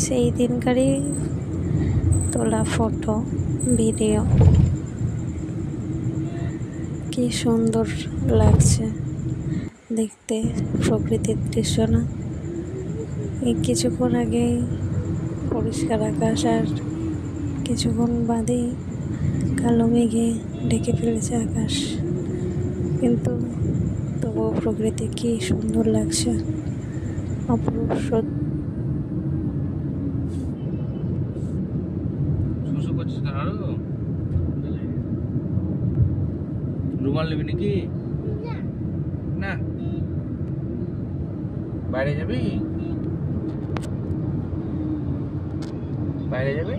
সেই দিনকারই তোলা photo, video. কি সুন্দর লাগছে দেখতে প্রকৃতির দৃশ্য না? এই কিছুক্ষণ আগেই পরিষ্কার আকাশ, আর কিছুক্ষণ বাদেই কালো মেঘে ঢেকে ফেলেছে আকাশ, কিন্তু তবুও প্রকৃতি কি সুন্দর লাগছে, অপরূপ সত্যি। রুমাল নেবি নাকি? না, বাইরে যাবি? বাইরে যাবি?